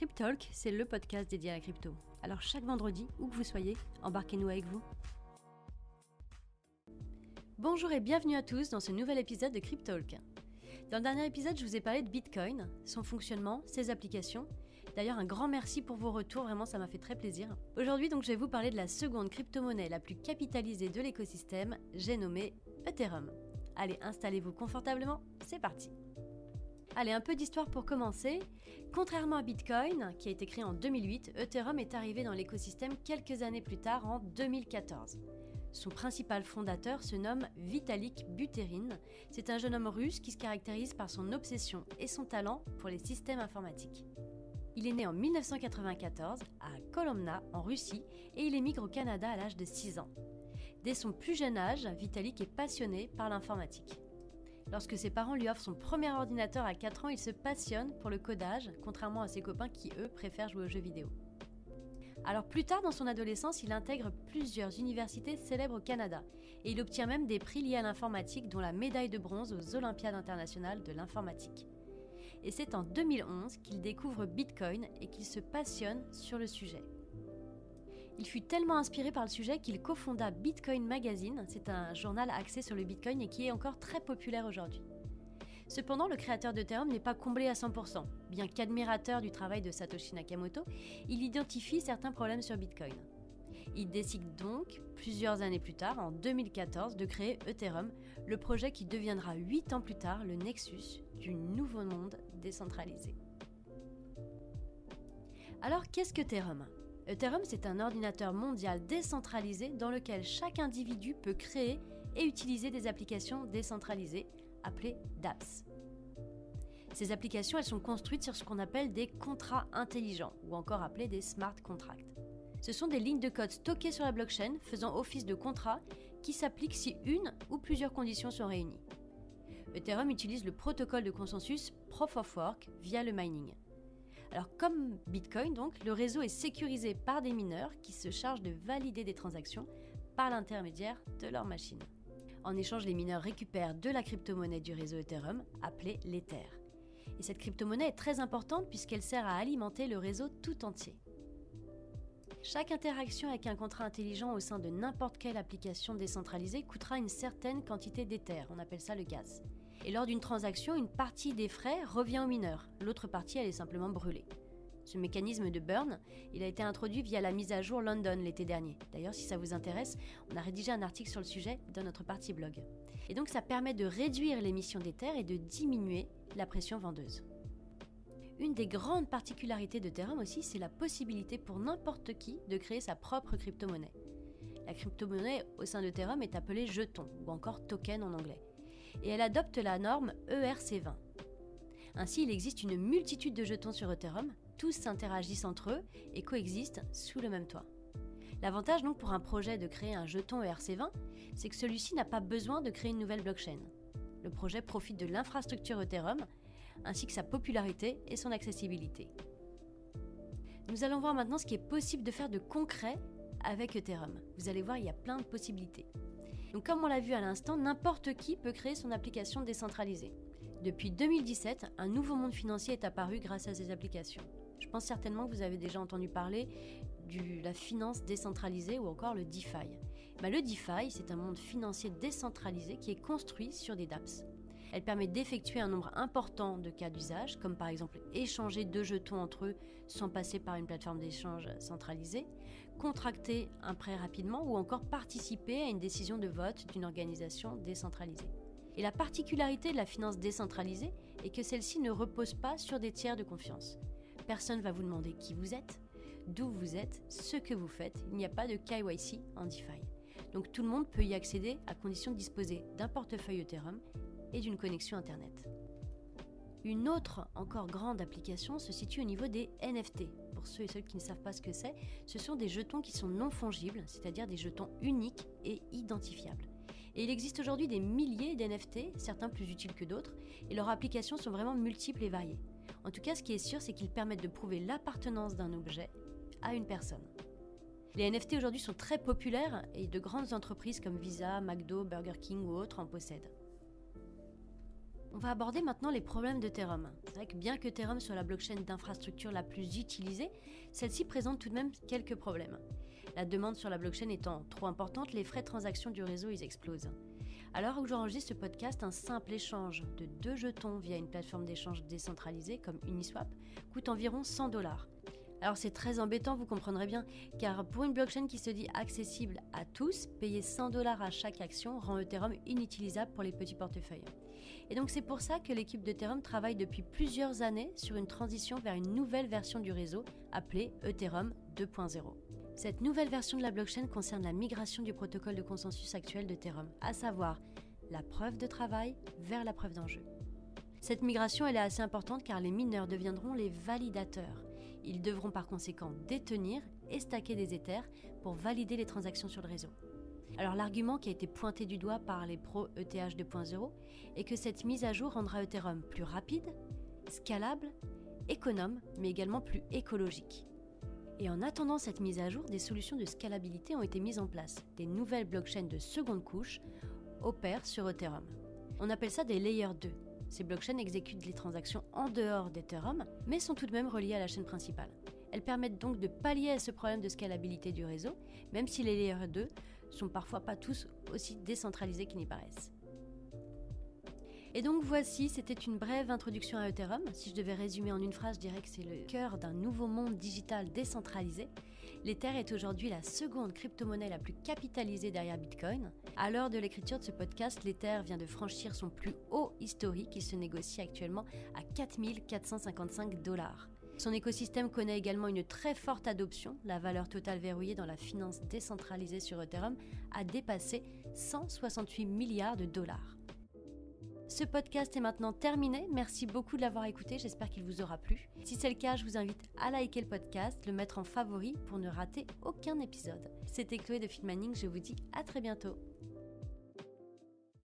Cryptalk, c'est le podcast dédié à la crypto. Alors chaque vendredi, où que vous soyez, embarquez-nous avec vous. Bonjour et bienvenue à tous dans ce nouvel épisode de Cryptalk. Dans le dernier épisode, je vous ai parlé de Bitcoin, son fonctionnement, ses applications. D'ailleurs, un grand merci pour vos retours, vraiment ça m'a fait très plaisir. Aujourd'hui, donc, je vais vous parler de la seconde crypto-monnaie la plus capitalisée de l'écosystème, j'ai nommé Ethereum. Allez, installez-vous confortablement, c'est parti. Allez, un peu d'histoire pour commencer. Contrairement à Bitcoin, qui a été créé en 2008, Ethereum est arrivé dans l'écosystème quelques années plus tard, en 2014. Son principal fondateur se nomme Vitalik Buterin. C'est un jeune homme russe qui se caractérise par son obsession et son talent pour les systèmes informatiques. Il est né en 1994 à Kolomna, en Russie, et il émigre au Canada à l'âge de 6 ans. Dès son plus jeune âge, Vitalik est passionné par l'informatique. Lorsque ses parents lui offrent son premier ordinateur à 4 ans, il se passionne pour le codage, contrairement à ses copains qui, eux, préfèrent jouer aux jeux vidéo. Alors plus tard dans son adolescence, il intègre plusieurs universités célèbres au Canada et il obtient même des prix liés à l'informatique, dont la médaille de bronze aux Olympiades internationales de l'informatique. Et c'est en 2011 qu'il découvre Bitcoin et qu'il se passionne sur le sujet. Il fut tellement inspiré par le sujet qu'il cofonda Bitcoin Magazine, c'est un journal axé sur le Bitcoin et qui est encore très populaire aujourd'hui. Cependant, le créateur d'Ethereum n'est pas comblé à 100%. Bien qu'admirateur du travail de Satoshi Nakamoto, il identifie certains problèmes sur Bitcoin. Il décide donc, plusieurs années plus tard, en 2014, de créer Ethereum, le projet qui deviendra 8 ans plus tard le nexus du nouveau monde décentralisé. Alors, qu'est-ce qu'Ethereum ? Ethereum, c'est un ordinateur mondial décentralisé dans lequel chaque individu peut créer et utiliser des applications décentralisées, appelées dApps. Ces applications, elles sont construites sur ce qu'on appelle des contrats intelligents, ou encore appelés des smart contracts. Ce sont des lignes de code stockées sur la blockchain faisant office de contrat qui s'appliquent si une ou plusieurs conditions sont réunies. Ethereum utilise le protocole de consensus Proof of Work via le mining. Alors comme Bitcoin, donc, le réseau est sécurisé par des mineurs qui se chargent de valider des transactions par l'intermédiaire de leur machine. En échange, les mineurs récupèrent de la crypto-monnaie du réseau Ethereum, appelée l'Ether. Et cette crypto-monnaie est très importante puisqu'elle sert à alimenter le réseau tout entier. Chaque interaction avec un contrat intelligent au sein de n'importe quelle application décentralisée coûtera une certaine quantité d'Ether, on appelle ça le gaz. Et lors d'une transaction, une partie des frais revient aux mineurs, l'autre partie elle est simplement brûlée. Ce mécanisme de burn, il a été introduit via la mise à jour London l'été dernier. D'ailleurs, si ça vous intéresse, on a rédigé un article sur le sujet dans notre partie blog. Et donc ça permet de réduire l'émission d'Ether et de diminuer la pression vendeuse. Une des grandes particularités d'Ethereum aussi, c'est la possibilité pour n'importe qui de créer sa propre crypto-monnaie. La crypto-monnaie au sein d'Ethereum est appelée jeton, ou encore token en anglais. Et elle adopte la norme ERC20. Ainsi, il existe une multitude de jetons sur Ethereum, tous s'interagissent entre eux et coexistent sous le même toit. L'avantage donc pour un projet de créer un jeton ERC20, c'est que celui-ci n'a pas besoin de créer une nouvelle blockchain. Le projet profite de l'infrastructure Ethereum, ainsi que sa popularité et son accessibilité. Nous allons voir maintenant ce qui est possible de faire de concret avec Ethereum. Vous allez voir, il y a plein de possibilités. Donc comme on l'a vu à l'instant, n'importe qui peut créer son application décentralisée. Depuis 2017, un nouveau monde financier est apparu grâce à ces applications. Je pense certainement que vous avez déjà entendu parler de la finance décentralisée ou encore le DeFi. Le DeFi, c'est un monde financier décentralisé qui est construit sur des dApps. Elle permet d'effectuer un nombre important de cas d'usage, comme par exemple échanger 2 jetons entre eux sans passer par une plateforme d'échange centralisée, contracter un prêt rapidement ou encore participer à une décision de vote d'une organisation décentralisée. Et la particularité de la finance décentralisée est que celle-ci ne repose pas sur des tiers de confiance. Personne ne va vous demander qui vous êtes, d'où vous êtes, ce que vous faites. Il n'y a pas de KYC en DeFi. Donc tout le monde peut y accéder à condition de disposer d'un portefeuille Ethereum et d'une connexion Internet. Une autre encore grande application se situe au niveau des NFT. Pour ceux et celles qui ne savent pas ce que c'est, ce sont des jetons qui sont non fongibles, c'est-à-dire des jetons uniques et identifiables. Et il existe aujourd'hui des milliers d'NFT, certains plus utiles que d'autres, et leurs applications sont vraiment multiples et variées. En tout cas, ce qui est sûr, c'est qu'ils permettent de prouver l'appartenance d'un objet à une personne. Les NFT aujourd'hui sont très populaires et de grandes entreprises comme Visa, McDo, Burger King ou autres en possèdent. On va aborder maintenant les problèmes d'Ethereum. C'est vrai que bien que Ethereum soit la blockchain d'infrastructure la plus utilisée, celle-ci présente tout de même quelques problèmes. La demande sur la blockchain étant trop importante, les frais de transaction du réseau ils explosent. À l'heure où j'enregistre ce podcast, un simple échange de 2 jetons via une plateforme d'échange décentralisée comme Uniswap coûte environ $100. Alors c'est très embêtant, vous comprendrez bien, car pour une blockchain qui se dit accessible à tous, payer $100 à chaque action rend Ethereum inutilisable pour les petits portefeuilles. Et donc c'est pour ça que l'équipe d'Ethereum travaille depuis plusieurs années sur une transition vers une nouvelle version du réseau appelée Ethereum 2.0. Cette nouvelle version de la blockchain concerne la migration du protocole de consensus actuel d'Ethereum, à savoir la preuve de travail vers la preuve d'enjeu. Cette migration elle est assez importante car les mineurs deviendront les validateurs. Ils devront par conséquent détenir et stacker des Ethers pour valider les transactions sur le réseau. Alors l'argument qui a été pointé du doigt par les pros ETH 2.0 est que cette mise à jour rendra Ethereum plus rapide, scalable, économe, mais également plus écologique. Et en attendant cette mise à jour, des solutions de scalabilité ont été mises en place. Des nouvelles blockchains de seconde couche opèrent sur Ethereum. On appelle ça des Layer 2. Ces blockchains exécutent les transactions en dehors d'Ethereum, mais sont tout de même reliées à la chaîne principale. Elles permettent donc de pallier à ce problème de scalabilité du réseau, même si les Layer 2 sont parfois pas tous aussi décentralisés qu'ils n'y paraissent. Et donc voici, c'était une brève introduction à Ethereum. Si je devais résumer en une phrase, je dirais que c'est le cœur d'un nouveau monde digital décentralisé. L'Ether est aujourd'hui la seconde crypto-monnaie la plus capitalisée derrière Bitcoin. À l'heure de l'écriture de ce podcast, l'Ether vient de franchir son plus haut historique. Il se négocie actuellement à $4 455. Son écosystème connaît également une très forte adoption. La valeur totale verrouillée dans la finance décentralisée sur Ethereum a dépassé $168 milliards. Ce podcast est maintenant terminé. Merci beaucoup de l'avoir écouté. J'espère qu'il vous aura plu. Si c'est le cas, je vous invite à liker le podcast, le mettre en favori pour ne rater aucun épisode. C'était Chloé de Filmaning. Je vous dis à très bientôt.